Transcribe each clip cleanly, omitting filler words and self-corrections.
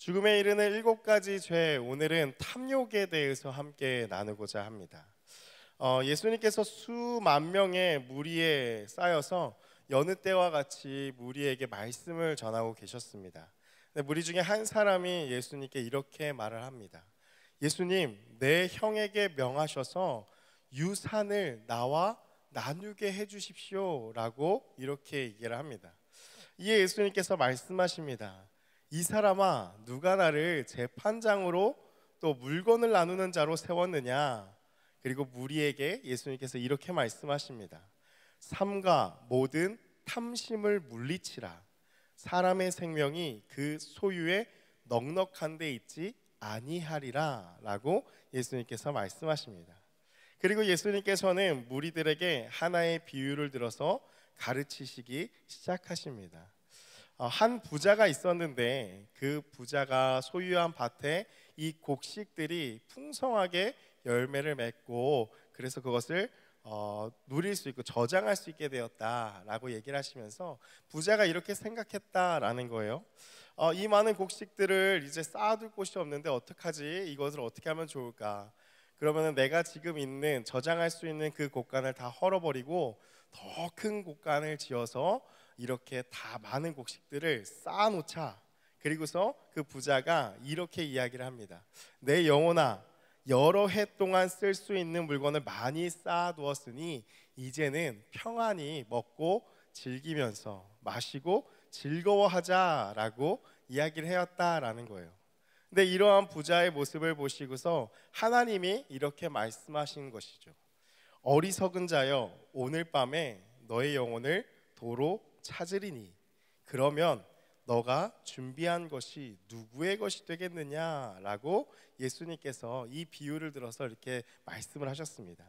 죽음에 이르는 7가지 죄, 오늘은 탐욕에 대해서 함께 나누고자 합니다. 예수님께서 수만 명의 무리에 쌓여서 여느 때와 같이 무리에게 말씀을 전하고 계셨습니다. 무리 중에 한 사람이 예수님께 이렇게 말을 합니다. 예수님, 내 형에게 명하셔서 유산을 나와 나누게 해주십시오 라고 이렇게 얘기를 합니다. 이에 예수님께서 말씀하십니다. 이 사람아, 누가 나를 재판장으로 또 물건을 나누는 자로 세웠느냐? 그리고 무리에게 예수님께서 이렇게 말씀하십니다. 삼가 모든 탐심을 물리치라. 사람의 생명이 그 소유에 넉넉한 데 있지 아니하리라 라고 예수님께서 말씀하십니다. 그리고 예수님께서는 무리들에게 하나의 비유를 들어서 가르치시기 시작하십니다. 한 부자가 있었는데 그 부자가 소유한 밭에 이 곡식들이 풍성하게 열매를 맺고 그래서 그것을 누릴 수 있고 저장할 수 있게 되었다라고 얘기를 하시면서 부자가 이렇게 생각했다라는 거예요. 이 많은 곡식들을 이제 쌓아둘 곳이 없는데 어떡하지? 이것을 어떻게 하면 좋을까? 그러면 내가 지금 있는 저장할 수 있는 그 곳간을 다 헐어버리고 더 큰 곳간을 지어서 이렇게 다 많은 곡식들을 쌓아놓자. 그리고서 그 부자가 이렇게 이야기를 합니다. 내 영혼아, 여러 해 동안 쓸 수 있는 물건을 많이 쌓아두었으니 이제는 평안히 먹고 즐기면서 마시고 즐거워하자라고 이야기를 해왔다라는 거예요. 근데 이러한 부자의 모습을 보시고서 하나님이 이렇게 말씀하신 것이죠. 어리석은 자여, 오늘 밤에 너의 영혼을 도로 찾으리니 그러면 너가 준비한 것이 누구의 것이 되겠느냐라고 예수님께서 이 비유를 들어서 이렇게 말씀을 하셨습니다.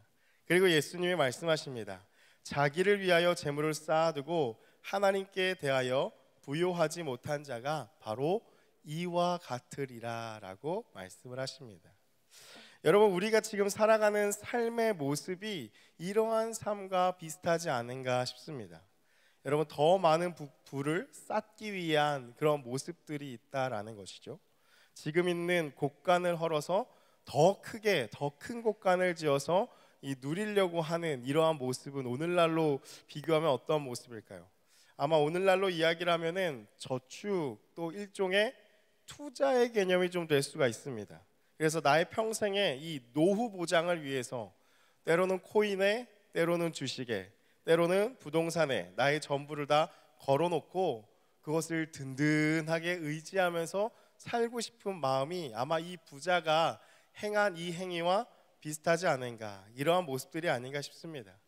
그리고 예수님이 말씀하십니다. 자기를 위하여 재물을 쌓아두고 하나님께 대하여 부요하지 못한 자가 바로 이와 같으리라 라고 말씀을 하십니다. 여러분, 우리가 지금 살아가는 삶의 모습이 이러한 삶과 비슷하지 않은가 싶습니다. 여러분, 더 많은 부를 쌓기 위한 그런 모습들이 있다라는 것이죠. 지금 있는 곳간을 헐어서 더 크게 더 큰 곳간을 지어서 누리려고 하는 이러한 모습은 오늘날로 비교하면 어떤 모습일까요? 아마 오늘날로 이야기를 하면은 저축 또 일종의 투자의 개념이 좀 될 수가 있습니다. 그래서 나의 평생에 이 노후 보장을 위해서 때로는 코인에, 때로는 주식에, 때로는 부동산에 나의 전부를 다 걸어놓고 그것을 든든하게 의지하면서 살고 싶은 마음이 아마 이 부자가 행한 이 행위와 비슷하지 않은가, 이러한 모습들이 아닌가 싶습니다.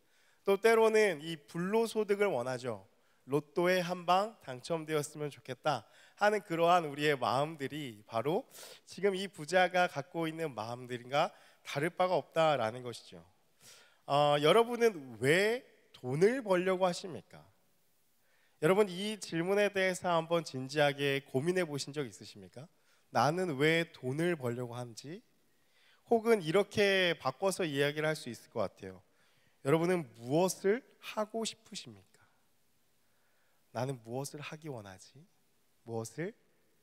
또 때로는 이 불로소득을 원하죠. 로또에 한 방 당첨되었으면 좋겠다 하는 그러한 우리의 마음들이 바로 지금 이 부자가 갖고 있는 마음들과 다를 바가 없다라는 것이죠. 여러분은 왜 돈을 벌려고 하십니까? 여러분, 이 질문에 대해서 한번 진지하게 고민해 보신 적 있으십니까? 나는 왜 돈을 벌려고 하는지? 혹은 이렇게 바꿔서 이야기를 할 수 있을 것 같아요. 여러분은 무엇을 하고 싶으십니까? 나는 무엇을 하기 원하지? 무엇을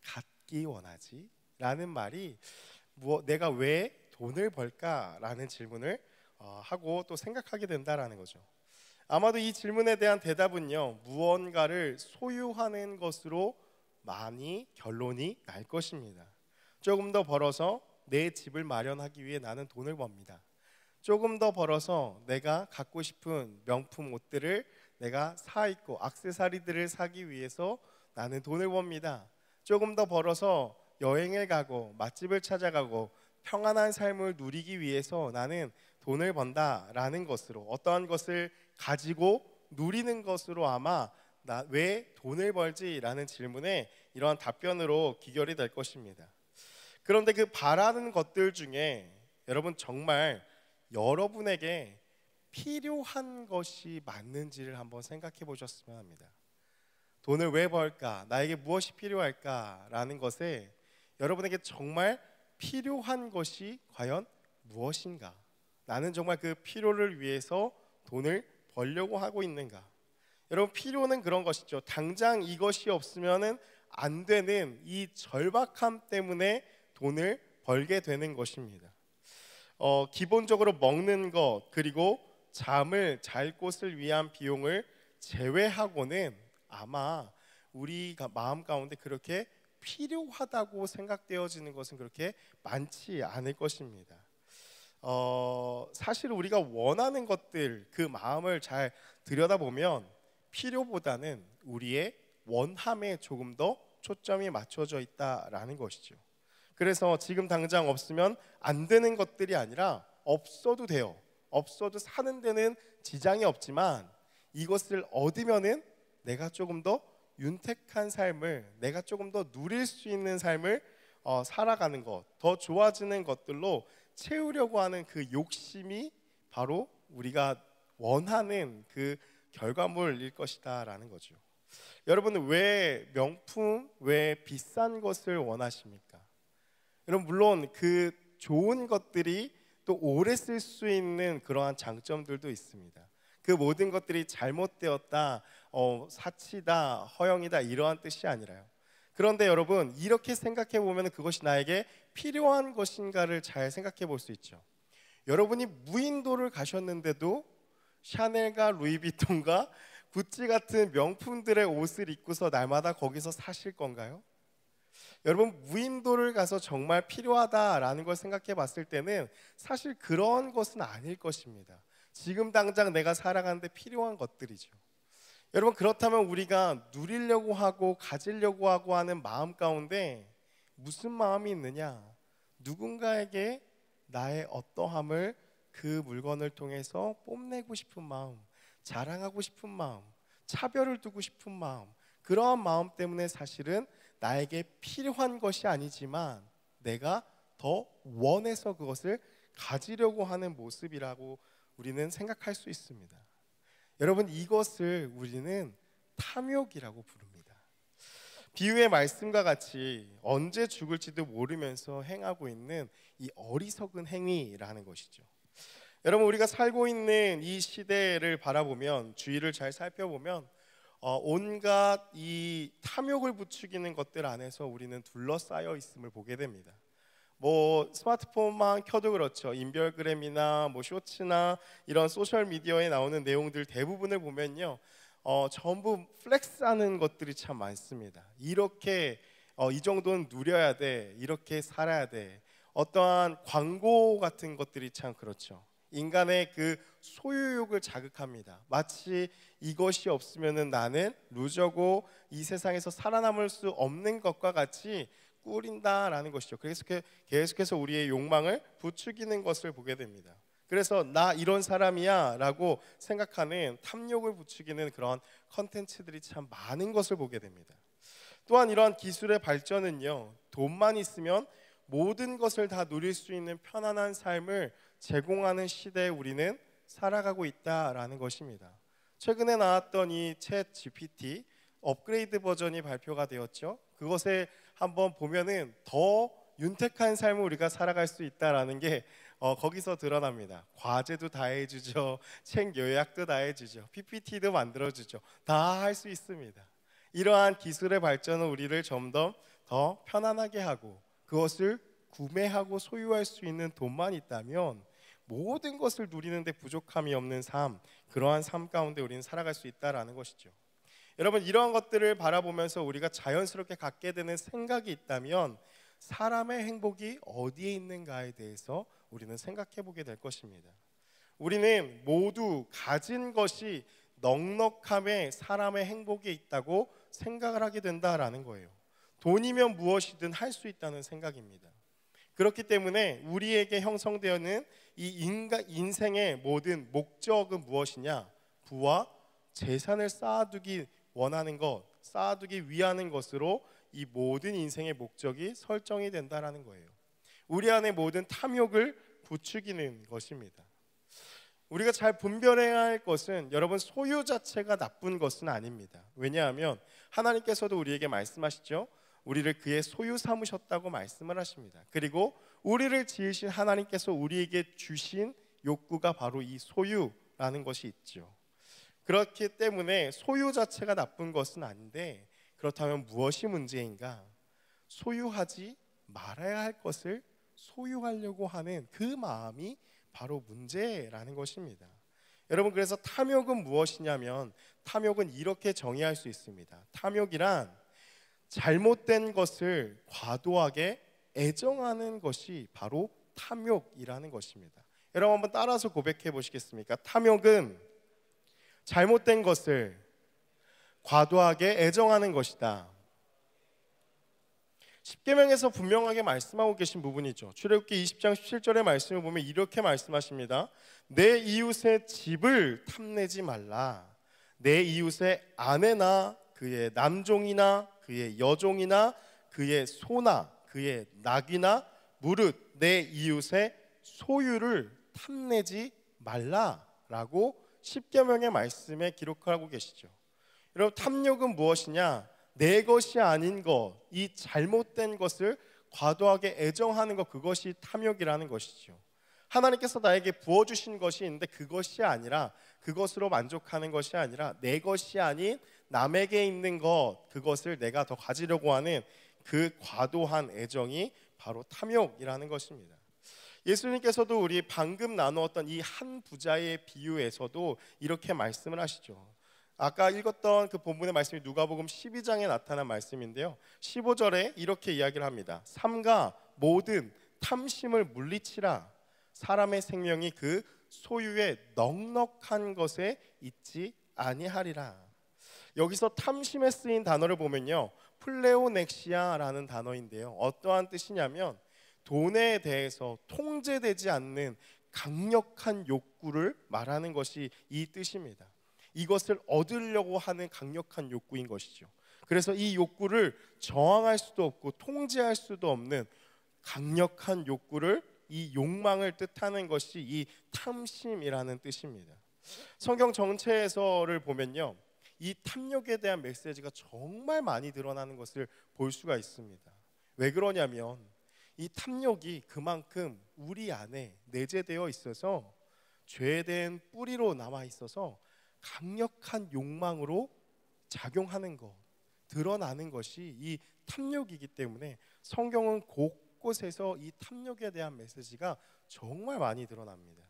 갖기 원하지? 라는 말이 내가 왜 돈을 벌까라는 질문을 하고 또 생각하게 된다라는 거죠. 아마도 이 질문에 대한 대답은요, 무언가를 소유하는 것으로 많이 결론이 날 것입니다. 조금 더 벌어서 내 집을 마련하기 위해 나는 돈을 법니다. 조금 더 벌어서 내가 갖고 싶은 명품 옷들을 내가 사 입고 액세서리들을 사기 위해서 나는 돈을 법니다. 조금 더 벌어서 여행을 가고 맛집을 찾아가고 평안한 삶을 누리기 위해서 나는 돈을 번다라는 것으로, 어떠한 것을 가지고 누리는 것으로 아마 나 왜 돈을 벌지라는 질문에 이러한 답변으로 기결이 될 것입니다. 그런데 그 바라는 것들 중에 여러분 정말 여러분에게 필요한 것이 맞는지를 한번 생각해 보셨으면 합니다. 돈을 왜 벌까? 나에게 무엇이 필요할까? 라는 것에 여러분에게 정말 필요한 것이 과연 무엇인가? 나는 정말 그 필요를 위해서 돈을 벌려고 하고 있는가? 여러분, 필요는 그런 것이죠. 당장 이것이 없으면은 안 되는 이 절박함 때문에 돈을 벌게 되는 것입니다. 기본적으로 먹는 것 그리고 잠을 잘 곳을 위한 비용을 제외하고는 아마 우리가 마음 가운데 그렇게 필요하다고 생각되어지는 것은 그렇게 많지 않을 것입니다. 사실 우리가 원하는 것들 그 마음을 잘 들여다보면 필요보다는 우리의 원함에 조금 더 초점이 맞춰져 있다라는 것이죠. 그래서 지금 당장 없으면 안 되는 것들이 아니라 없어도 돼요. 없어도 사는 데는 지장이 없지만 이것을 얻으면은 내가 조금 더 윤택한 삶을, 내가 조금 더 누릴 수 있는 삶을 살아가는 것, 더 좋아지는 것들로 채우려고 하는 그 욕심이 바로 우리가 원하는 그 결과물일 것이다라는 거죠. 여러분은 왜 명품, 왜 비싼 것을 원하십니까? 여러분 물론 그 좋은 것들이 또 오래 쓸 수 있는 그러한 장점들도 있습니다. 그 모든 것들이 잘못되었다, 사치다, 허영이다 이러한 뜻이 아니라요. 그런데 여러분 이렇게 생각해 보면 그것이 나에게 필요한 것인가를 잘 생각해 볼 수 있죠. 여러분이 무인도를 가셨는데도 샤넬과 루이비통과 구찌 같은 명품들의 옷을 입고서 날마다 거기서 사실 건가요? 여러분 무인도를 가서 정말 필요하다라는 걸 생각해 봤을 때는 사실 그런 것은 아닐 것입니다. 지금 당장 내가 살아가는데 필요한 것들이죠. 여러분 그렇다면 우리가 누리려고 하고 가지려고 하고 하는 마음 가운데 무슨 마음이 있느냐? 누군가에게 나의 어떠함을 그 물건을 통해서 뽐내고 싶은 마음, 자랑하고 싶은 마음, 차별을 두고 싶은 마음, 그러한 마음 때문에 사실은 나에게 필요한 것이 아니지만 내가 더 원해서 그것을 가지려고 하는 모습이라고 우리는 생각할 수 있습니다. 여러분 이것을 우리는 탐욕이라고 부릅니다. 비유의 말씀과 같이 언제 죽을지도 모르면서 행하고 있는 이 어리석은 행위라는 것이죠. 여러분 우리가 살고 있는 이 시대를 바라보면 주위를 잘 살펴보면 온갖 이 탐욕을 부추기는 것들 안에서 우리는 둘러싸여 있음을 보게 됩니다. 뭐 스마트폰만 켜도 그렇죠. 인별그램이나 뭐 쇼츠나 이런 소셜 미디어에 나오는 내용들 대부분을 보면요, 전부 플렉스하는 것들이 참 많습니다. 이렇게 이 정도는 누려야 돼, 이렇게 살아야 돼. 어떠한 광고 같은 것들이 참 그렇죠. 인간의 그 소유욕을 자극합니다. 마치 이것이 없으면은 나는 루저고 이 세상에서 살아남을 수 없는 것과 같이 꾸린다라는 것이죠. 그래서 계속해서 우리의 욕망을 부추기는 것을 보게 됩니다. 그래서 나 이런 사람이야 라고 생각하는 탐욕을 부추기는 그런 컨텐츠들이 참 많은 것을 보게 됩니다. 또한 이러한 기술의 발전은요, 돈만 있으면 모든 것을 다 누릴 수 있는 편안한 삶을 제공하는 시대에 우리는 살아가고 있다라는 것입니다. 최근에 나왔던 이 챗 GPT 업그레이드 버전이 발표가 되었죠. 그것에 한번 보면은 더 윤택한 삶을 우리가 살아갈 수 있다라는 게 거기서 드러납니다. 과제도 다 해주죠. 책 요약도 다 해주죠. PPT도 만들어주죠. 다 할 수 있습니다. 이러한 기술의 발전은 우리를 점점 더 편안하게 하고 그것을 구매하고 소유할 수 있는 돈만 있다면 모든 것을 누리는데 부족함이 없는 삶, 그러한 삶 가운데 우리는 살아갈 수 있다라는 것이죠. 여러분 이러한 것들을 바라보면서 우리가 자연스럽게 갖게 되는 생각이 있다면 사람의 행복이 어디에 있는가에 대해서 우리는 생각해 보게 될 것입니다. 우리는 모두 가진 것이 넉넉함에 사람의 행복에 있다고 생각을 하게 된다라는 거예요. 돈이면 무엇이든 할 수 있다는 생각입니다. 그렇기 때문에 우리에게 형성되어있는 이 인생의 모든 목적은 무엇이냐? 부와 재산을 쌓아두기 원하는 것, 쌓아두기 위하는 것으로 이 모든 인생의 목적이 설정이 된다라는 거예요. 우리 안에 모든 탐욕을 부추기는 것입니다. 우리가 잘 분별해야 할 것은 여러분 소유 자체가 나쁜 것은 아닙니다. 왜냐하면 하나님께서도 우리에게 말씀하시죠. 우리를 그의 소유 삼으셨다고 말씀을 하십니다. 그리고 우리를 지으신 하나님께서 우리에게 주신 욕구가 바로 이 소유라는 것이 있죠. 그렇기 때문에 소유 자체가 나쁜 것은 아닌데 그렇다면 무엇이 문제인가? 소유하지 말아야 할 것을 소유하려고 하는 그 마음이 바로 문제라는 것입니다. 여러분, 그래서 탐욕은 무엇이냐면 탐욕은 이렇게 정의할 수 있습니다. 탐욕이란 잘못된 것을 과도하게 애정하는 것이 바로 탐욕이라는 것입니다. 여러분, 한번 따라서 고백해 보시겠습니까? 탐욕은 잘못된 것을 과도하게 애정하는 것이다. 십계명에서 분명하게 말씀하고 계신 부분이죠. 출애굽기 20장 17절의 말씀을 보면 이렇게 말씀하십니다. 내 이웃의 집을 탐내지 말라. 내 이웃의 아내나 그의 남종이나 그의 여종이나 그의 소나 그의 낙이나 무릇 내 이웃의 소유를 탐내지 말라라고 십계명의 말씀에 기록하고 계시죠. 여러분, 탐욕은 무엇이냐? 내 것이 아닌 것, 이 잘못된 것을 과도하게 애정하는 것, 그것이 탐욕이라는 것이죠. 하나님께서 나에게 부어주신 것이 있는데 그것이 아니라, 그것으로 만족하는 것이 아니라 내 것이 아닌 남에게 있는 것, 그것을 내가 더 가지려고 하는 그 과도한 애정이 바로 탐욕이라는 것입니다. 예수님께서도 우리 방금 나누었던 이 한 부자의 비유에서도 이렇게 말씀을 하시죠. 아까 읽었던 그 본문의 말씀이 누가복음 12장에 나타난 말씀인데요, 15절에 이렇게 이야기를 합니다. 삼가 모든 탐심을 물리치라. 사람의 생명이 그 소유의 넉넉한 것에 있지 아니하리라. 여기서 탐심에 쓰인 단어를 보면요, 플레오넥시아라는 단어인데요, 어떠한 뜻이냐면 돈에 대해서 통제되지 않는 강력한 욕구를 말하는 것이 이 뜻입니다. 이것을 얻으려고 하는 강력한 욕구인 것이죠. 그래서 이 욕구를 저항할 수도 없고 통제할 수도 없는 강력한 욕구를, 이 욕망을 뜻하는 것이 이 탐심이라는 뜻입니다. 성경 전체에서를 보면요, 이 탐욕에 대한 메시지가 정말 많이 드러나는 것을 볼 수가 있습니다. 왜 그러냐면 이 탐욕이 그만큼 우리 안에 내재되어 있어서 죄된 뿌리로 남아 있어서 강력한 욕망으로 작용하는 것, 드러나는 것이 이 탐욕이기 때문에 성경은 곳곳에서 이 탐욕에 대한 메시지가 정말 많이 드러납니다.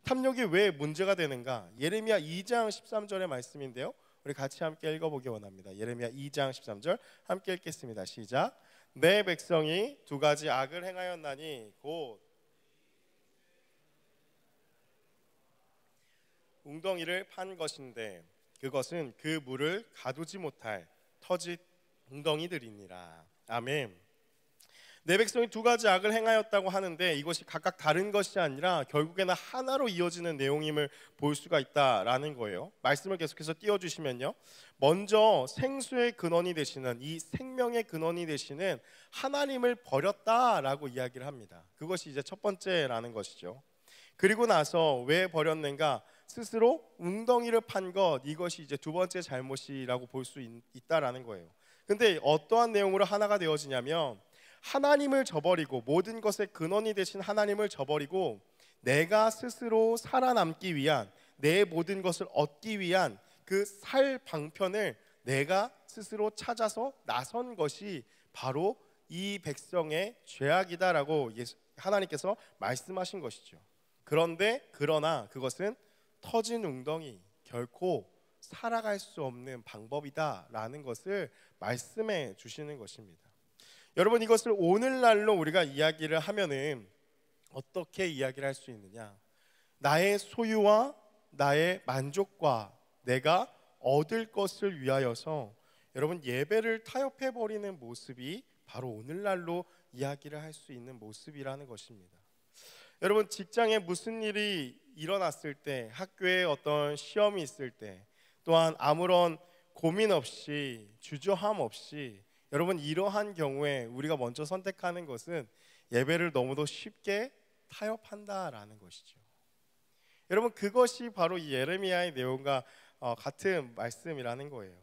탐욕이 왜 문제가 되는가? 예레미야 2장 13절의 말씀인데요, 우리 같이 함께 읽어보기 원합니다. 예레미야 2장 13절 함께 읽겠습니다. 시작. 내 백성이 두 가지 악을 행하였나니 곧 웅덩이를 판 것인데 그것은 그 물을 가두지 못할 터진 웅덩이들이니라. 아멘. 내 백성이 두 가지 악을 행하였다고 하는데 이것이 각각 다른 것이 아니라 결국에는 하나로 이어지는 내용임을 볼 수가 있다라는 거예요. 말씀을 계속해서 띄워주시면요, 먼저 생수의 근원이 되시는, 이 생명의 근원이 되시는 하나님을 버렸다라고 이야기를 합니다. 그것이 이제 첫 번째라는 것이죠. 그리고 나서 왜 버렸는가? 스스로 웅덩이를 판 것, 이것이 이제 두 번째 잘못이라고 볼 수 있다라는 거예요. 근데 어떠한 내용으로 하나가 되어지냐면 하나님을 저버리고, 모든 것의 근원이 되신 하나님을 저버리고 내가 스스로 살아남기 위한, 내 모든 것을 얻기 위한 그 살 방편을 내가 스스로 찾아서 나선 것이 바로 이 백성의 죄악이다라고 하나님께서 말씀하신 것이죠. 그러나 그것은 터진 웅덩이, 결코 살아갈 수 없는 방법이다라는 것을 말씀해 주시는 것입니다. 여러분, 이것을 오늘날로 우리가 이야기를 하면은 어떻게 이야기를 할 수 있느냐? 나의 소유와 나의 만족과 내가 얻을 것을 위하여서 여러분 예배를 타협해 버리는 모습이 바로 오늘날로 이야기를 할 수 있는 모습이라는 것입니다. 여러분, 직장에 무슨 일이 일어났을 때, 학교에 어떤 시험이 있을 때, 또한 아무런 고민 없이, 주저함 없이, 여러분 이러한 경우에 우리가 먼저 선택하는 것은 예배를 너무도 쉽게 타협한다라는 것이죠. 여러분, 그것이 바로 이 예레미야의 내용과 같은 말씀이라는 거예요.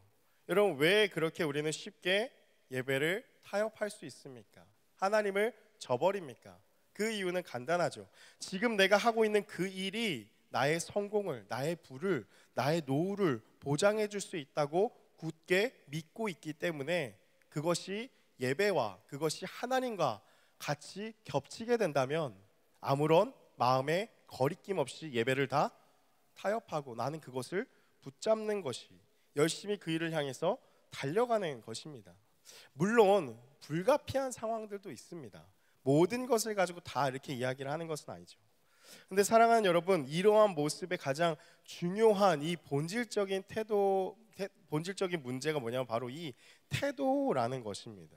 여러분, 왜 그렇게 우리는 쉽게 예배를 타협할 수 있습니까? 하나님을 저버립니까? 그 이유는 간단하죠. 지금 내가 하고 있는 그 일이 나의 성공을, 나의 부를, 나의 노후를 보장해 줄 수 있다고 굳게 믿고 있기 때문에 그것이 예배와 그것이 하나님과 같이 겹치게 된다면 아무런 마음에 거리낌 없이 예배를 다 타협하고 나는 그것을 붙잡는 것이 열심히 그 일을 향해서 달려가는 것입니다. 물론 불가피한 상황들도 있습니다. 모든 것을 가지고 다 이렇게 이야기를 하는 것은 아니죠. 근데 사랑하는 여러분, 이러한 모습의 가장 중요한 이 본질적인 본질적인 문제가 뭐냐면 바로 이 태도라는 것입니다.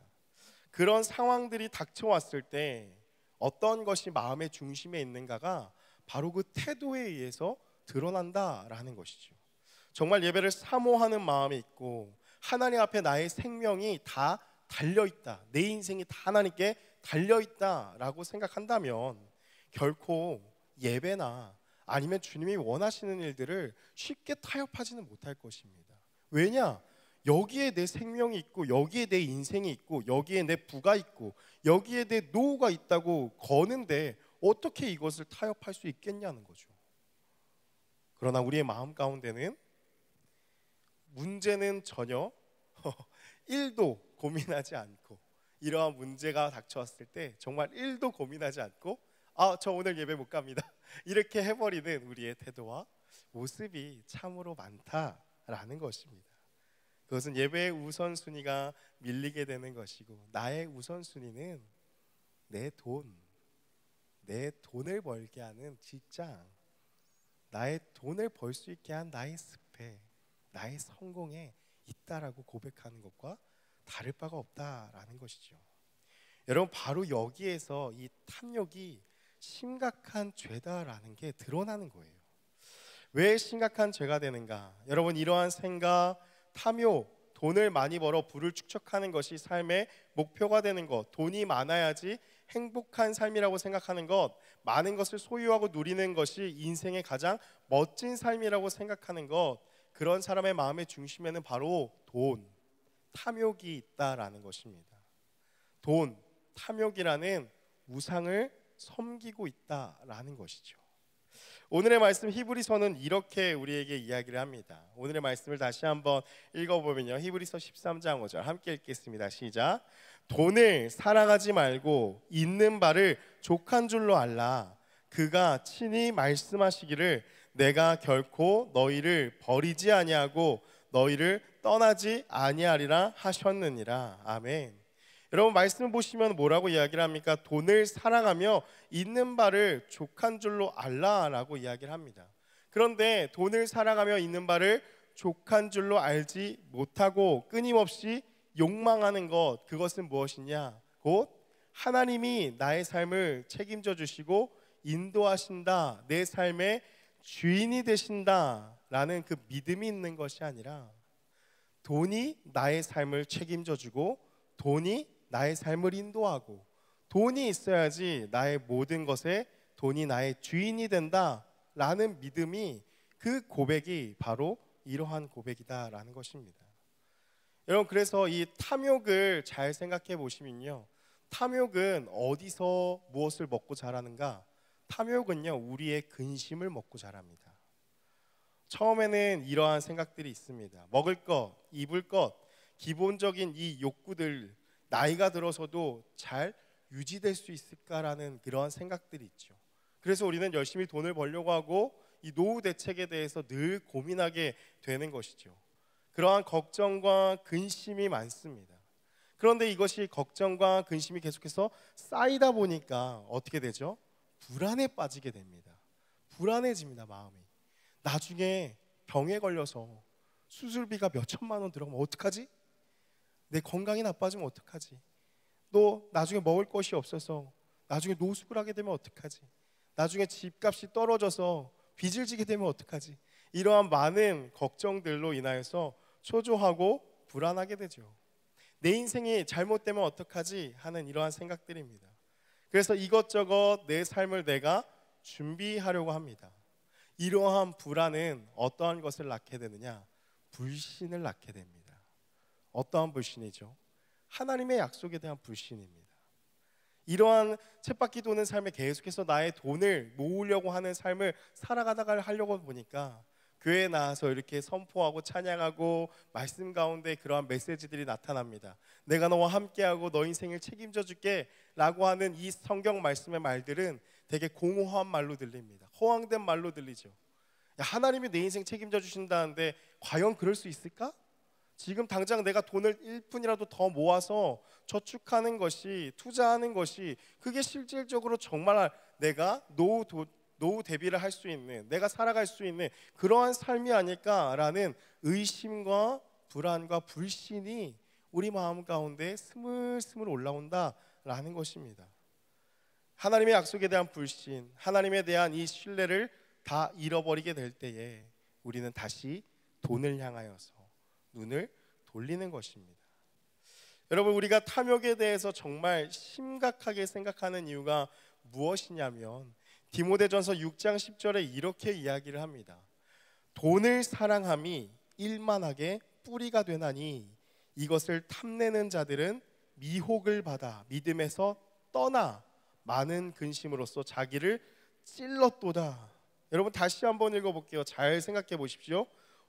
그런 상황들이 닥쳐왔을 때 어떤 것이 마음의 중심에 있는가가 바로 그 태도에 의해서 드러난다라는 것이죠. 정말 예배를 사모하는 마음이 있고 하나님 앞에 나의 생명이 다 달려있다, 내 인생이 다 하나님께 달려있다라고 생각한다면 결코 예배나 아니면 주님이 원하시는 일들을 쉽게 타협하지는 못할 것입니다. 왜냐? 여기에 내 생명이 있고 여기에 내 인생이 있고 여기에 내 부가 있고 여기에 내 노후가 있다고 거는데 어떻게 이것을 타협할 수 있겠냐는 거죠. 그러나 우리의 마음 가운데는 문제는 전혀 1도 고민하지 않고 이러한 문제가 닥쳐왔을 때 정말 1도 고민하지 않고 저 오늘 예배 못 갑니다 이렇게 해버리는 우리의 태도와 모습이 참으로 많다라는 것입니다. 그것은 예배의 우선순위가 밀리게 되는 것이고 나의 우선순위는 내 돈을 벌게 하는 직장, 나의 돈을 벌 수 있게 한 나의 스펙, 나의 성공에 있다라고 고백하는 것과 다를 바가 없다라는 것이죠. 여러분, 바로 여기에서 이 탐욕이 심각한 죄다라는 게 드러나는 거예요. 왜 심각한 죄가 되는가? 여러분, 이러한 생각, 탐욕, 돈을 많이 벌어 부를 축적하는 것이 삶의 목표가 되는 것, 돈이 많아야지 행복한 삶이라고 생각하는 것, 많은 것을 소유하고 누리는 것이 인생의 가장 멋진 삶이라고 생각하는 것, 그런 사람의 마음의 중심에는 바로 돈, 탐욕이 있다라는 것입니다. 돈, 탐욕이라는 우상을 섬기고 있다라는 것이죠. 오늘의 말씀 히브리서는 이렇게 우리에게 이야기를 합니다. 오늘의 말씀을 다시 한번 읽어보면요, 히브리서 13장 5절 함께 읽겠습니다. 시작. 돈을 사랑하지 말고 있는 바를 족한 줄로 알라. 그가 친히 말씀하시기를 내가 결코 너희를 버리지 아니하고 너희를 떠나지 아니하리라 하셨느니라. 아멘. 여러분, 말씀 보시면 뭐라고 이야기를 합니까? 돈을 사랑하며 있는 바를 족한 줄로 알라라고 이야기를 합니다. 그런데 돈을 사랑하며 있는 바를 족한 줄로 알지 못하고 끊임없이 욕망하는 것, 그것은 무엇이냐? 곧 하나님이 나의 삶을 책임져 주시고 인도하신다, 내 삶의 주인이 되신다라는 그 믿음이 있는 것이 아니라 돈이 나의 삶을 책임져 주고 돈이 나의 삶을 인도하고 돈이 있어야지 나의 모든 것에 돈이 나의 주인이 된다라는 믿음이, 그 고백이 바로 이러한 고백이다라는 것입니다. 여러분, 그래서 이 탐욕을 잘 생각해 보시면요, 탐욕은 어디서 무엇을 먹고 자라는가? 탐욕은요, 우리의 근심을 먹고 자랍니다. 처음에는 이러한 생각들이 있습니다. 먹을 것, 입을 것, 기본적인 이 욕구들, 나이가 들어서도 잘 유지될 수 있을까라는 그러한 생각들이 있죠. 그래서 우리는 열심히 돈을 벌려고 하고 이 노후 대책에 대해서 늘 고민하게 되는 것이죠. 그러한 걱정과 근심이 많습니다. 그런데 이것이 걱정과 근심이 계속해서 쌓이다 보니까 어떻게 되죠? 불안에 빠지게 됩니다. 불안해집니다, 마음이. 나중에 병에 걸려서 수술비가 몇 천만 원 들어가면 어떡하지? 내 건강이 나빠지면 어떡하지? 또 나중에 먹을 것이 없어서 나중에 노숙을 하게 되면 어떡하지? 나중에 집값이 떨어져서 빚을 지게 되면 어떡하지? 이러한 많은 걱정들로 인하여서 초조하고 불안하게 되죠. 내 인생이 잘못되면 어떡하지? 하는 이러한 생각들입니다. 그래서 이것저것 내 삶을 내가 준비하려고 합니다. 이러한 불안은 어떠한 것을 낳게 되느냐? 불신을 낳게 됩니다. 어떠한 불신이죠? 하나님의 약속에 대한 불신입니다. 이러한 쳇바퀴 도는 삶에 계속해서 나의 돈을 모으려고 하는 삶을 살아가다가 하려고 보니까 교회에 나와서 이렇게 선포하고 찬양하고 말씀 가운데 그러한 메시지들이 나타납니다. 내가 너와 함께하고 너 인생을 책임져 줄게 라고 하는 이 성경 말씀의 말들은 되게 공허한 말로 들립니다. 허황된 말로 들리죠. 야, 하나님이 내 인생 책임져 주신다는데 과연 그럴 수 있을까? 지금 당장 내가 돈을 1푼이라도 더 모아서 저축하는 것이, 투자하는 것이 그게 실질적으로 정말 내가 노후 대비를 할 수 있는, 내가 살아갈 수 있는 그러한 삶이 아닐까라는 의심과 불안과 불신이 우리 마음 가운데 스물스물 올라온다라는 것입니다. 하나님의 약속에 대한 불신, 하나님에 대한 이 신뢰를 다 잃어버리게 될 때에 우리는 다시 돈을 향하여서 눈을 돌리는 것입니다. 여러분, 우리가 탐욕에 대해서 정말 심각하게 생각하는 이유가 무엇이냐면 디모데전서 6장 10절에 이렇게 이야기를 합니다. 돈을 사랑함이 일만하게 뿌리가 되나니 이것을 탐내는 자들은 미혹을 받아 믿음에서 떠나 많은 근심으로써 자기를 찔렀도다. 여러분, 다시 한번 읽어볼게요. 잘 생각해 보십시오.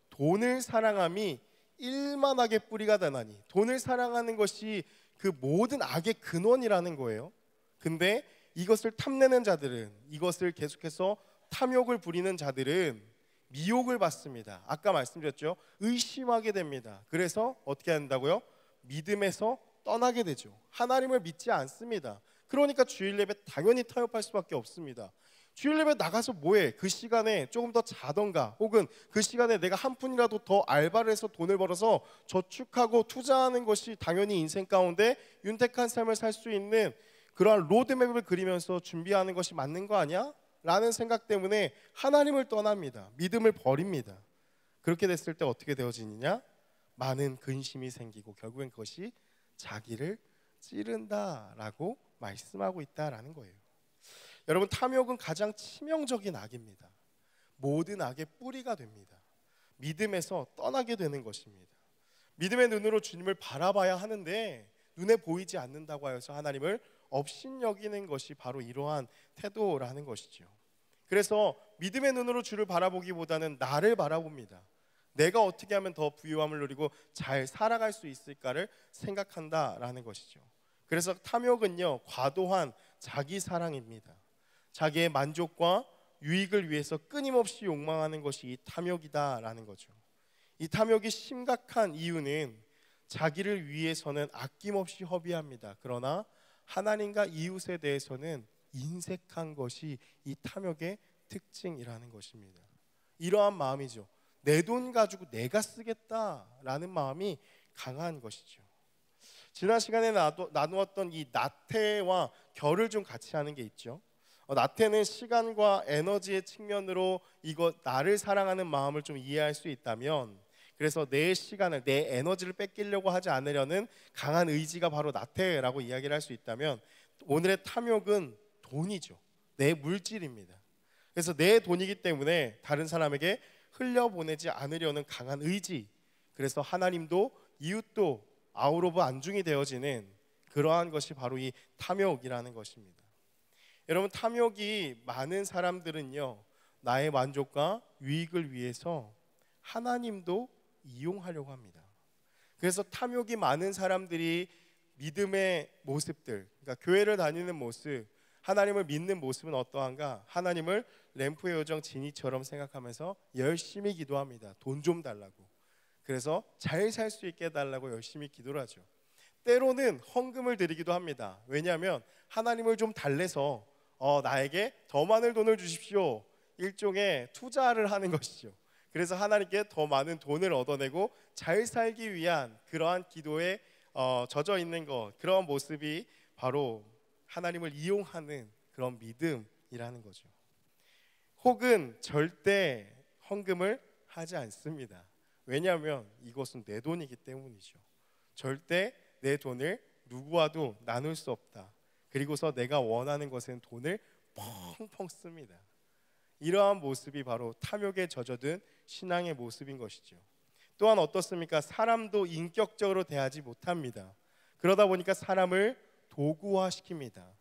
돈을 사랑함이 일만하게 뿌리가 되나니, 돈을 사랑하는 것이 그 모든 악의 근원이라는 거예요. 근데 이것을 탐내는 자들은, 이것을 계속해서 탐욕을 부리는 자들은 미혹을 받습니다. 아까 말씀드렸죠. 의심하게 됩니다. 그래서 어떻게 한다고요? 믿음에서 떠나게 되죠. 하나님을 믿지 않습니다. 그러니까 주일 예배 당연히 타협할 수밖에 없습니다. 주일 예배 나가서 뭐해? 그 시간에 조금 더 자던가, 혹은 그 시간에 내가 한 푼이라도 더 알바를 해서 돈을 벌어서 저축하고 투자하는 것이 당연히 인생 가운데 윤택한 삶을 살 수 있는 그러한 로드맵을 그리면서 준비하는 것이 맞는 거 아니야? 라는 생각 때문에 하나님을 떠납니다. 믿음을 버립니다. 그렇게 됐을 때 어떻게 되어지느냐? 많은 근심이 생기고 결국엔 그것이 자기를 찌른다라고 말씀하고 있다라는 거예요. 여러분, 탐욕은 가장 치명적인 악입니다. 모든 악의 뿌리가 됩니다. 믿음에서 떠나게 되는 것입니다. 믿음의 눈으로 주님을 바라봐야 하는데 눈에 보이지 않는다고 하여서 하나님을 업신여기는 것이 바로 이러한 태도라는 것이죠. 그래서 믿음의 눈으로 주를 바라보기보다는 나를 바라봅니다. 내가 어떻게 하면 더 부유함을 누리고 잘 살아갈 수 있을까를 생각한다라는 것이죠. 그래서 탐욕은요, 과도한 자기 사랑입니다. 자기의 만족과 유익을 위해서 끊임없이 욕망하는 것이 이 탐욕이다라는 거죠. 이 탐욕이 심각한 이유는 자기를 위해서는 아낌없이 허비합니다. 그러나 하나님과 이웃에 대해서는 인색한 것이 이 탐욕의 특징이라는 것입니다. 이러한 마음이죠. 내 돈 가지고 내가 쓰겠다라는 마음이 강한 것이죠. 지난 시간에 나누었던 이 나태와 결을 좀 같이 하는 게 있죠. 나태는 시간과 에너지의 측면으로 이것 나를 사랑하는 마음을 좀 이해할 수 있다면, 그래서 내 시간을, 내 에너지를 뺏기려고 하지 않으려는 강한 의지가 바로 나태라고 이야기를 할 수 있다면, 오늘의 탐욕은 돈이죠. 내 물질입니다. 그래서 내 돈이기 때문에 다른 사람에게 흘려보내지 않으려는 강한 의지, 그래서 하나님도 이웃도 아웃 오브 안중이 되어지는 그러한 것이 바로 이 탐욕이라는 것입니다. 여러분, 탐욕이 많은 사람들은요, 나의 만족과 유익을 위해서 하나님도 이용하려고 합니다. 그래서 탐욕이 많은 사람들이 믿음의 모습들, 그러니까 교회를 다니는 모습, 하나님을 믿는 모습은 어떠한가? 하나님을 램프의 요정 지니처럼 생각하면서 열심히 기도합니다. 돈 좀 달라고. 그래서 잘 살 수 있게 해달라고 열심히 기도를 하죠. 때로는 헌금을 드리기도 합니다. 왜냐하면 하나님을 좀 달래서 나에게 더 많은 돈을 주십시오. 일종의 투자를 하는 것이죠. 그래서 하나님께 더 많은 돈을 얻어내고 잘 살기 위한 그러한 기도에 젖어 있는 것, 그런 모습이 바로 하나님을 이용하는 그런 믿음이라는 거죠. 혹은 절대 헌금을 하지 않습니다. 왜냐하면 이것은 내 돈이기 때문이죠. 절대 내 돈을 누구와도 나눌 수 없다. 그리고서 내가 원하는 것은 돈을 펑펑 씁니다. 이러한 모습이 바로 탐욕에 젖어든 신앙의 모습인 것이죠. 또한 어떻습니까? 사람도 인격적으로 대하지 못합니다. 그러다 보니까 사람을 도구화시킵니다.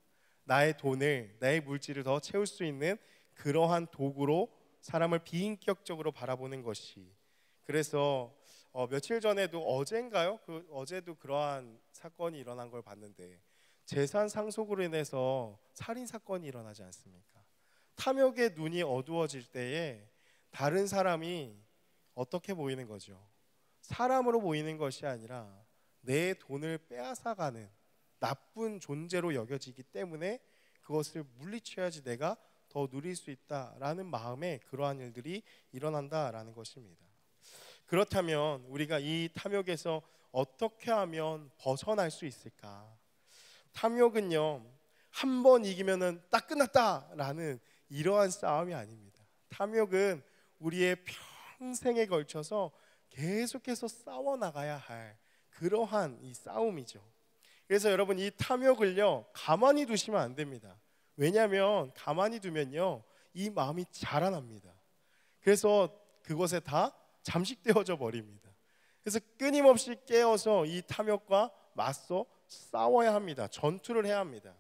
나의 돈을, 나의 물질을 더 채울 수 있는 그러한 도구로 사람을 비인격적으로 바라보는 것이, 그래서 며칠 전에도 어젠가요? 어제도 그러한 사건이 일어난 걸 봤는데, 재산 상속으로 인해서 살인 사건이 일어나지 않습니까? 탐욕의 눈이 어두워질 때에 다른 사람이 어떻게 보이는 거죠? 사람으로 보이는 것이 아니라 내 돈을 빼앗아가는 나쁜 존재로 여겨지기 때문에 그것을 물리쳐야지 내가 더 누릴 수 있다라는 마음에 그러한 일들이 일어난다라는 것입니다. 그렇다면 우리가 이 탐욕에서 어떻게 하면 벗어날 수 있을까? 탐욕은요, 한 번 이기면은 딱 끝났다라는 이러한 싸움이 아닙니다. 탐욕은 우리의 평생에 걸쳐서 계속해서 싸워나가야 할 그러한 이 싸움이죠. 그래서 여러분, 이 탐욕을요 가만히 두시면 안 됩니다. 왜냐하면 가만히 두면요 이 마음이 자라납니다. 그래서 그것에 다 잠식되어져 버립니다. 그래서 끊임없이 깨어서 이 탐욕과 맞서 싸워야 합니다. 전투를 해야 합니다.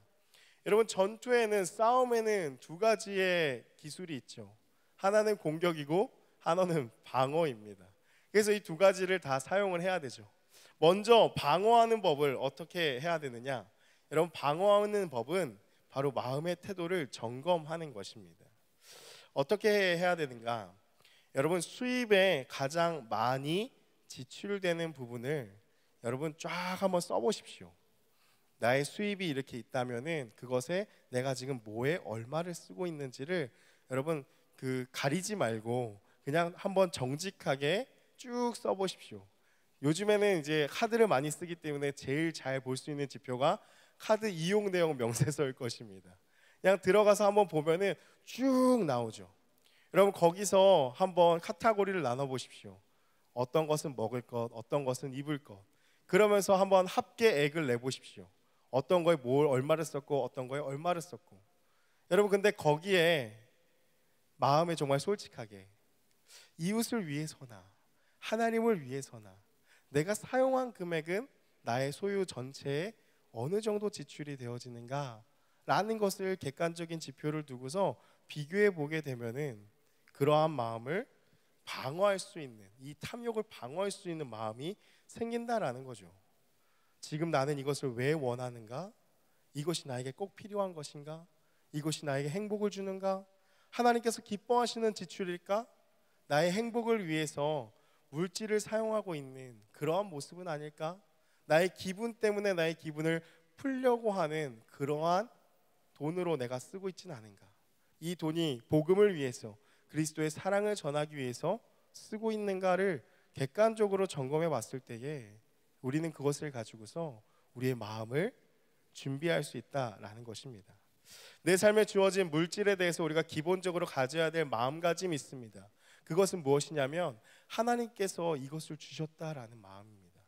여러분, 전투에는, 싸움에는 두 가지의 기술이 있죠. 하나는 공격이고 하나는 방어입니다. 그래서 이 두 가지를 다 사용을 해야 되죠. 먼저 방어하는 법을 어떻게 해야 되느냐? 여러분, 방어하는 법은 바로 마음의 태도를 점검하는 것입니다. 어떻게 해야 되는가? 여러분, 수입에 가장 많이 지출되는 부분을 여러분 쫙 한번 써보십시오. 나의 수입이 이렇게 있다면은 그것에 내가 지금 뭐에 얼마를 쓰고 있는지를 여러분 가리지 말고 그냥 한번 정직하게 쭉 써보십시오. 요즘에는 이제 카드를 많이 쓰기 때문에 제일 잘 볼 수 있는 지표가 카드 이용 내역 명세서일 것입니다. 그냥 들어가서 한번 보면은 쭉 나오죠. 여러분, 거기서 한번 카테고리를 나눠 보십시오. 어떤 것은 먹을 것, 어떤 것은 입을 것. 그러면서 한번 합계액을 내 보십시오. 어떤 거에 뭘 얼마를 썼고 어떤 거에 얼마를 썼고. 여러분, 근데 거기에 마음에 정말 솔직하게 이웃을 위해서나 하나님을 위해서나 내가 사용한 금액은 나의 소유 전체에 어느 정도 지출이 되어지는가 라는 것을 객관적인 지표를 두고서 비교해 보게 되면은 그러한 마음을 방어할 수 있는, 이 탐욕을 방어할 수 있는 마음이 생긴다라는 거죠. 지금 나는 이것을 왜 원하는가? 이것이 나에게 꼭 필요한 것인가? 이것이 나에게 행복을 주는가? 하나님께서 기뻐하시는 지출일까? 나의 행복을 위해서 물질을 사용하고 있는 그러한 모습은 아닐까? 나의 기분 때문에 나의 기분을 풀려고 하는 그러한 돈으로 내가 쓰고 있지는 않은가? 이 돈이 복음을 위해서, 그리스도의 사랑을 전하기 위해서 쓰고 있는가를 객관적으로 점검해 봤을 때에 우리는 그것을 가지고서 우리의 마음을 준비할 수 있다라는 것입니다. 내 삶에 주어진 물질에 대해서 우리가 기본적으로 가져야 될 마음가짐이 있습니다. 그것은 무엇이냐면 하나님께서 이것을 주셨다라는 마음입니다.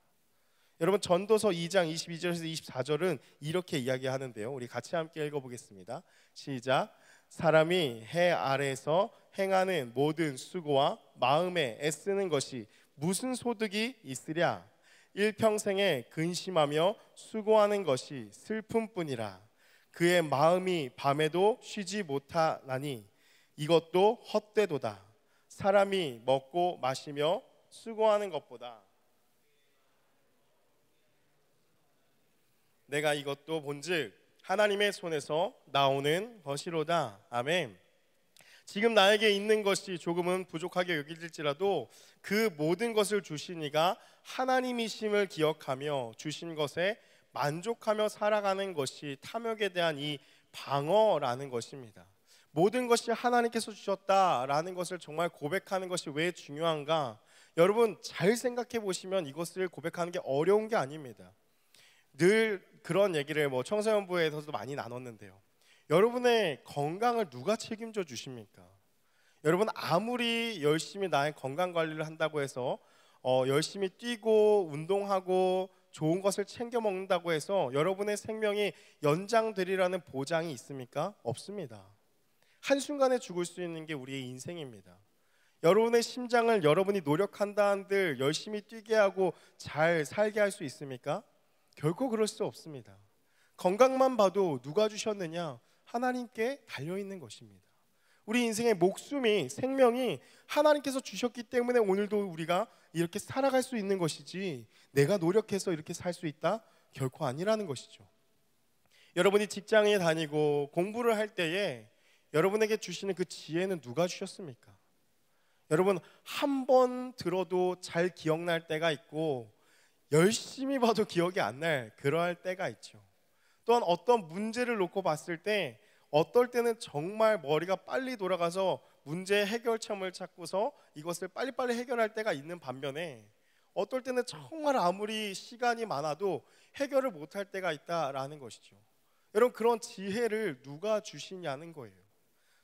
여러분, 전도서 2장 22절에서 24절은 이렇게 이야기하는데요. 우리 같이 함께 읽어보겠습니다. 시작. 사람이 해 아래에서 행하는 모든 수고와 마음에 애쓰는 것이 무슨 소득이 있으랴? 일평생에 근심하며 수고하는 것이 슬픔뿐이라. 그의 마음이 밤에도 쉬지 못하나니 이것도 헛되도다. 사람이 먹고 마시며 수고하는 것보다 내가 이것도 본즉 하나님의 손에서 나오는 것이로다. 아멘. 지금 나에게 있는 것이 조금은 부족하게 여겨질지라도 그 모든 것을 주신 이가 하나님이심을 기억하며 주신 것에 만족하며 살아가는 것이 탐욕에 대한 이 방어라는 것입니다. 모든 것이 하나님께서 주셨다라는 것을 정말 고백하는 것이 왜 중요한가? 여러분, 잘 생각해 보시면 이것을 고백하는 게 어려운 게 아닙니다. 늘 그런 얘기를 청소년부에서도 많이 나눴는데요. 여러분의 건강을 누가 책임져 주십니까? 여러분, 아무리 열심히 나의 건강 관리를 한다고 해서 열심히 뛰고 운동하고 좋은 것을 챙겨 먹는다고 해서 여러분의 생명이 연장되리라는 보장이 있습니까? 없습니다. 한순간에 죽을 수 있는 게 우리의 인생입니다. 여러분의 심장을 여러분이 노력한다 한들 열심히 뛰게 하고 잘 살게 할 수 있습니까? 결코 그럴 수 없습니다. 건강만 봐도 누가 주셨느냐? 하나님께 달려있는 것입니다. 우리 인생의 목숨이, 생명이 하나님께서 주셨기 때문에 오늘도 우리가 이렇게 살아갈 수 있는 것이지, 내가 노력해서 이렇게 살 수 있다? 결코 아니라는 것이죠. 여러분이 직장에 다니고 공부를 할 때에 여러분에게 주시는 그 지혜는 누가 주셨습니까? 여러분, 한 번 들어도 잘 기억날 때가 있고 열심히 봐도 기억이 안 날 그러할 때가 있죠. 또한 어떤 문제를 놓고 봤을 때 어떨 때는 정말 머리가 빨리 돌아가서 문제의 해결점을 찾고서 이것을 빨리빨리 해결할 때가 있는 반면에, 어떨 때는 정말 아무리 시간이 많아도 해결을 못할 때가 있다라는 것이죠. 여러분, 그런 지혜를 누가 주시냐는 거예요.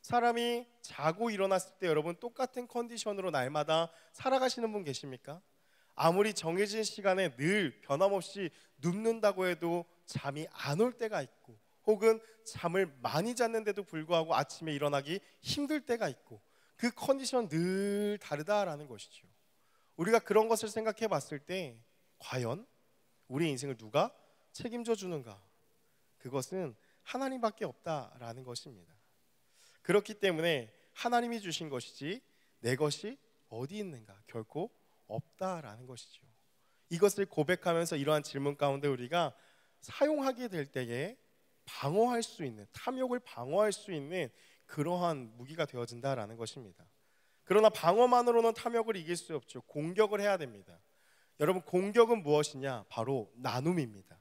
사람이 자고 일어났을 때 여러분 똑같은 컨디션으로 날마다 살아가시는 분 계십니까? 아무리 정해진 시간에 늘 변함없이 눕는다고 해도 잠이 안 올 때가 있고, 혹은 잠을 많이 잤는데도 불구하고 아침에 일어나기 힘들 때가 있고, 그 컨디션 늘 다르다라는 것이죠. 우리가 그런 것을 생각해 봤을 때 과연 우리 인생을 누가 책임져 주는가? 그것은 하나님밖에 없다라는 것입니다. 그렇기 때문에 하나님이 주신 것이지 내 것이 어디 있는가? 결코 없다라는 것이죠. 이것을 고백하면서 이러한 질문 가운데 우리가 사용하게 될 때에 방어할 수 있는, 탐욕을 방어할 수 있는 그러한 무기가 되어진다라는 것입니다. 그러나 방어만으로는 탐욕을 이길 수 없죠. 공격을 해야 됩니다. 여러분, 공격은 무엇이냐? 바로 나눔입니다.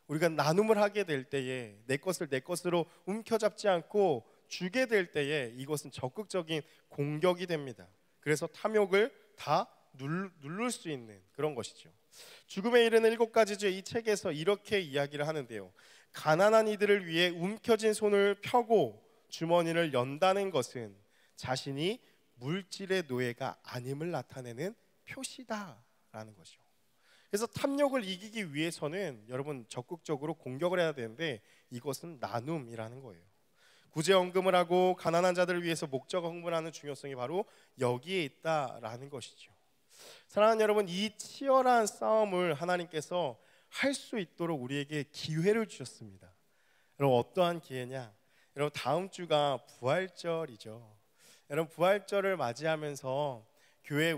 우리가 나눔을 하게 될 때에 내 것을 내 것으로 움켜잡지 않고 주게 될 때에 이것은 적극적인 공격이 됩니다. 그래서 탐욕을 다 누를 수 있는 그런 것이죠. 죽음에 이르는 7가지 죄, 이 책에서 이렇게 이야기를 하는데요. 가난한 이들을 위해 움켜진 손을 펴고 주머니를 연다는 것은 자신이 물질의 노예가 아님을 나타내는 표시다라는 거죠. 그래서 탐욕을 이기기 위해서는 여러분 적극적으로 공격을 해야 되는데, 이것은 나눔이라는 거예요. 구제헌금을 하고 가난한 자들을 위해서 목적 헌금하는 중요성이 바로 여기에 있다라는 것이죠. 사랑하는 여러분, 이 치열한 싸움을 하나님께서 할 수 있도록 우리에게 기회를 주셨습니다. 여러분, 어떠한 기회냐? 여러분, 다음 주가 부활절이죠. 여러분, 부활절을 맞이하면서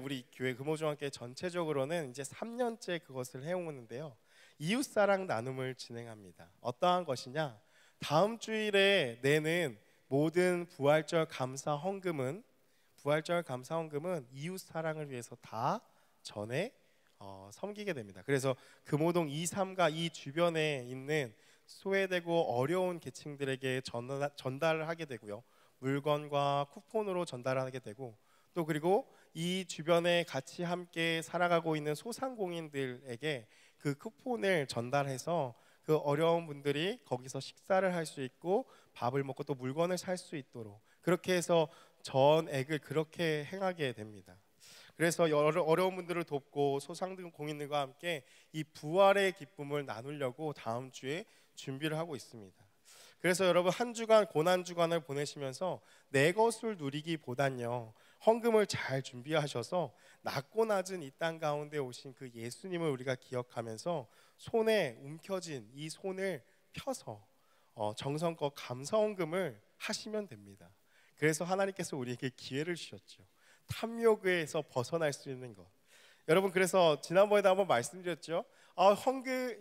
우리 교회 금호중학교 전체적으로는 이제 3년째 그것을 해오는데요. 이웃사랑 나눔을 진행합니다. 어떠한 것이냐? 다음 주일에 내는 모든 부활절 감사 헌금은 이웃사랑을 위해서 다 전에 섬기게 됩니다. 그래서 금호동 2, 3가 이 주변에 있는 소외되고 어려운 계층들에게 전달을 하게 되고요. 물건과 쿠폰으로 전달하게 되고, 또 그리고 이 주변에 같이 함께 살아가고 있는 소상공인들에게 그 쿠폰을 전달해서 그 어려운 분들이 거기서 식사를 할 수 있고 밥을 먹고 또 물건을 살 수 있도록, 그렇게 해서 전액을 그렇게 행하게 됩니다. 그래서 어려운 분들을 돕고 소상공인들과 함께 이 부활의 기쁨을 나누려고 다음 주에 준비를 하고 있습니다. 그래서 여러분, 한 주간 고난 주간을 보내시면서 내 것을 누리기보단요, 헌금을 잘 준비하셔서 낮고 낮은 이 땅 가운데 오신 그 예수님을 우리가 기억하면서 손에 움켜진 이 손을 펴서 정성껏 감사 헌금을 하시면 됩니다. 그래서 하나님께서 우리에게 기회를 주셨죠. 탐욕에서 벗어날 수 있는 것. 여러분, 그래서 지난번에도 한번 말씀드렸죠.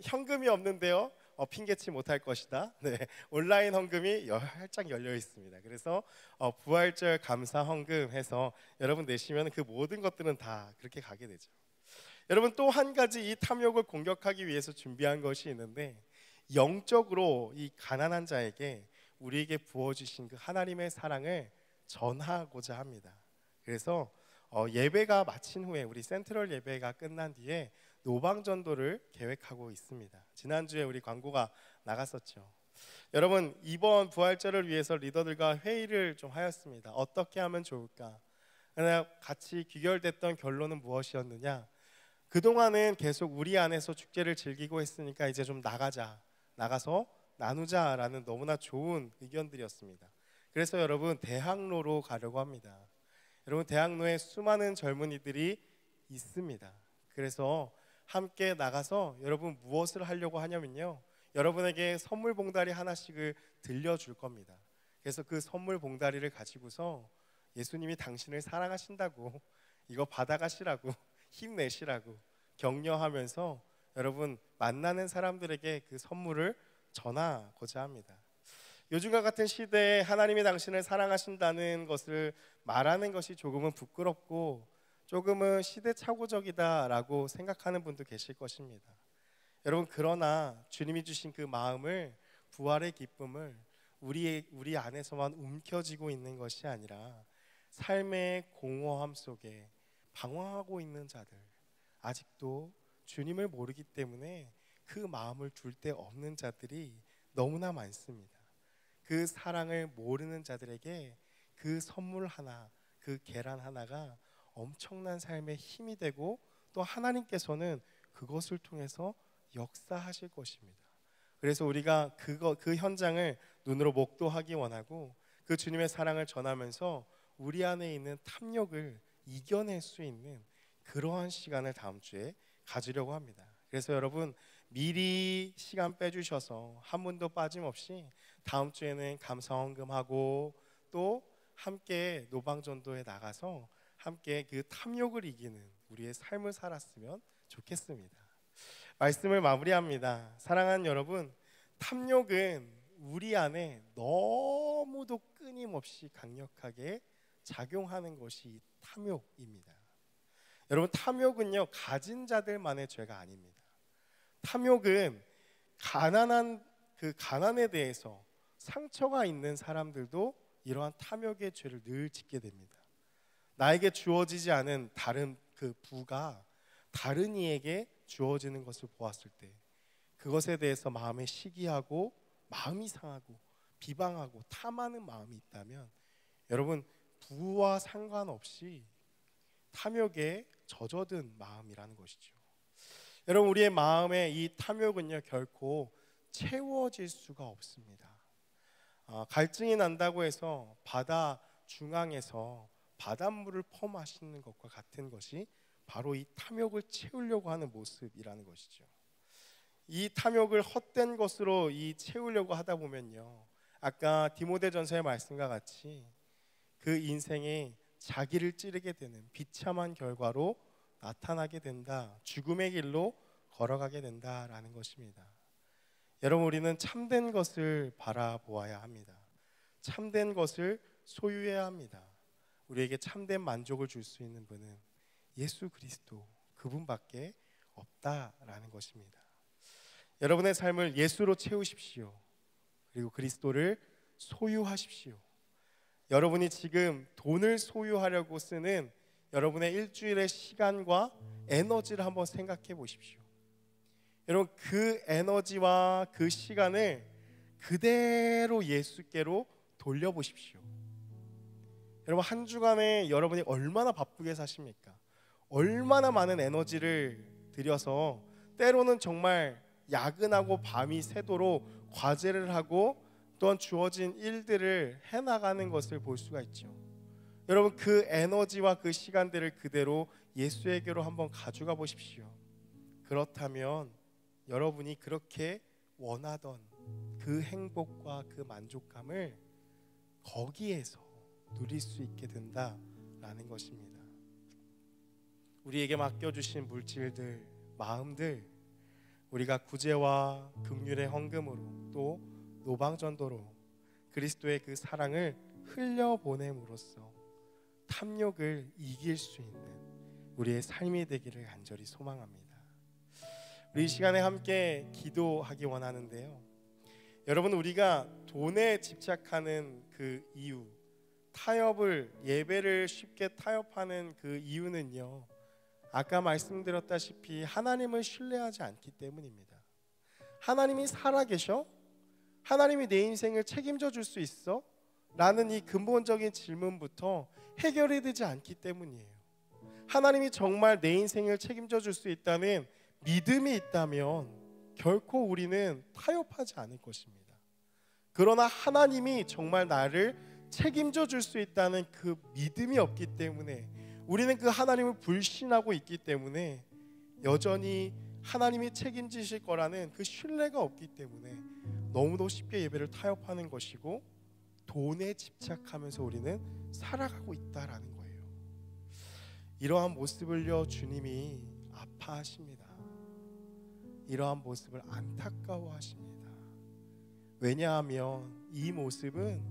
현금이 없는데요, 핑계치 못할 것이다. 네, 온라인 헌금이 활짝 열려 있습니다. 그래서 부활절 감사 헌금 해서 여러분 내시면 그 모든 것들은 다 그렇게 가게 되죠. 여러분, 또 한 가지 이 탐욕을 공격하기 위해서 준비한 것이 있는데, 영적으로 이 가난한 자에게 우리에게 부어주신 그 하나님의 사랑을 전하고자 합니다. 그래서 예배가 마친 후에, 우리 센트럴 예배가 끝난 뒤에 노방전도를 계획하고 있습니다. 지난주에 우리 광고가 나갔었죠. 여러분, 이번 부활절을 위해서 리더들과 회의를 좀 하였습니다. 어떻게 하면 좋을까? 그러나 같이 귀결됐던 결론은 무엇이었느냐? 그동안은 계속 우리 안에서 축제를 즐기고 했으니까 이제 좀 나가서 나누자라는 너무나 좋은 의견들이었습니다. 그래서 여러분, 대학로로 가려고 합니다. 여러분, 대학로에 수많은 젊은이들이 있습니다. 그래서 함께 나가서 여러분 무엇을 하려고 하냐면요, 여러분에게 선물 봉다리 하나씩을 들려줄 겁니다. 그래서 그 선물 봉다리를 가지고서 예수님이 당신을 사랑하신다고, 이거 받아가시라고, 힘내시라고 격려하면서 여러분 만나는 사람들에게 그 선물을 전하고자 합니다. 요즘과 같은 시대에 하나님이 당신을 사랑하신다는 것을 말하는 것이 조금은 부끄럽고 조금은 시대착오적이다라고 생각하는 분도 계실 것입니다. 여러분, 그러나 주님이 주신 그 마음을, 부활의 기쁨을 우리 안에서만 움켜쥐고 있는 것이 아니라 삶의 공허함 속에 방황하고 있는 자들, 아직도 주님을 모르기 때문에 그 마음을 둘 데 없는 자들이 너무나 많습니다. 그 사랑을 모르는 자들에게 그 선물 하나, 그 계란 하나가 엄청난 삶의 힘이 되고 또 하나님께서는 그것을 통해서 역사하실 것입니다. 그래서 우리가 그 현장을 눈으로 목도하기 원하고 그 주님의 사랑을 전하면서 우리 안에 있는 탐욕을 이겨낼 수 있는 그러한 시간을 다음 주에 가지려고 합니다. 그래서 여러분, 미리 시간 빼주셔서 한 분도 빠짐없이 다음 주에는 감사헌금하고 또 함께 노방전도에 나가서 함께 그 탐욕을 이기는 우리의 삶을 살았으면 좋겠습니다. 말씀을 마무리합니다. 사랑하는 여러분, 탐욕은 우리 안에 너무도 끊임없이 강력하게 작용하는 것이 탐욕입니다. 여러분, 탐욕은요, 가진 자들만의 죄가 아닙니다. 탐욕은 가난에 대해서 상처가 있는 사람들도 이러한 탐욕의 죄를 늘 짓게 됩니다. 나에게 주어지지 않은 다른 그 부가 다른 이에게 주어지는 것을 보았을 때 그것에 대해서 마음에 시기하고 마음이 상하고 비방하고 탐하는 마음이 있다면 여러분, 부와 상관없이 탐욕에 젖어든 마음이라는 것이죠. 여러분, 우리의 마음의 이 탐욕은요, 결코 채워질 수가 없습니다. 갈증이 난다고 해서 바다 중앙에서 바닷물을 퍼마시는 것과 같은 것이 바로 이 탐욕을 채우려고 하는 모습이라는 것이죠. 이 탐욕을 헛된 것으로 채우려고 하다 보면요, 아까 디모데전서의 말씀과 같이 그 인생에 자기를 찌르게 되는 비참한 결과로 나타나게 된다, 죽음의 길로 걸어가게 된다라는 것입니다. 여러분, 우리는 참된 것을 바라보아야 합니다. 참된 것을 소유해야 합니다. 우리에게 참된 만족을 줄 수 있는 분은 예수 그리스도, 그분밖에 없다라는 것입니다. 여러분의 삶을 예수로 채우십시오. 그리고 그리스도를 소유하십시오. 여러분이 지금 돈을 소유하려고 쓰는 여러분의 일주일의 시간과 에너지를 한번 생각해 보십시오. 여러분, 그 에너지와 그 시간을 그대로 예수께로 돌려보십시오. 여러분, 한 주간에 여러분이 얼마나 바쁘게 사십니까? 얼마나 많은 에너지를 들여서 때로는 정말 야근하고 밤이 새도록 과제를 하고 또한 주어진 일들을 해나가는 것을 볼 수가 있죠. 여러분, 그 에너지와 그 시간들을 그대로 예수에게로 한번 가져가 보십시오. 그렇다면 여러분이 그렇게 원하던 그 행복과 그 만족감을 거기에서 누릴 수 있게 된다라는 것입니다. 우리에게 맡겨주신 물질들, 마음들, 우리가 구제와 긍휼의 헌금으로 또 노방전도로 그리스도의 그 사랑을 흘려보냄으로써 탐욕을 이길 수 있는 우리의 삶이 되기를 간절히 소망합니다. 우리 이 시간에 함께 기도하기 원하는데요, 여러분, 우리가 돈에 집착하는 그 이유, 타협을, 예배를 쉽게 타협하는 그 이유는요, 아까 말씀드렸다시피 하나님을 신뢰하지 않기 때문입니다. 하나님이 살아계셔? 하나님이 내 인생을 책임져 줄 수 있어? 라는 이 근본적인 질문부터 해결이 되지 않기 때문이에요. 하나님이 정말 내 인생을 책임져 줄 수 있다는 믿음이 있다면 결코 우리는 타협하지 않을 것입니다. 그러나 하나님이 정말 나를 책임져 줄 수 있다는 그 믿음이 없기 때문에, 우리는 그 하나님을 불신하고 있기 때문에 여전히 하나님이 책임지실 거라는 그 신뢰가 없기 때문에 너무도 쉽게 예배를 타협하는 것이고, 돈에 집착하면서 우리는 살아가고 있다라는 거예요. 이러한 모습을요 주님이 아파하십니다. 이러한 모습을 안타까워하십니다. 왜냐하면 이 모습은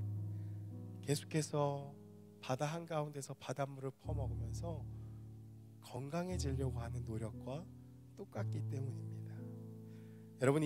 계속해서 바다 한가운데서 바닷물을 퍼먹으면서 건강해지려고 하는 노력과 똑같기 때문입니다.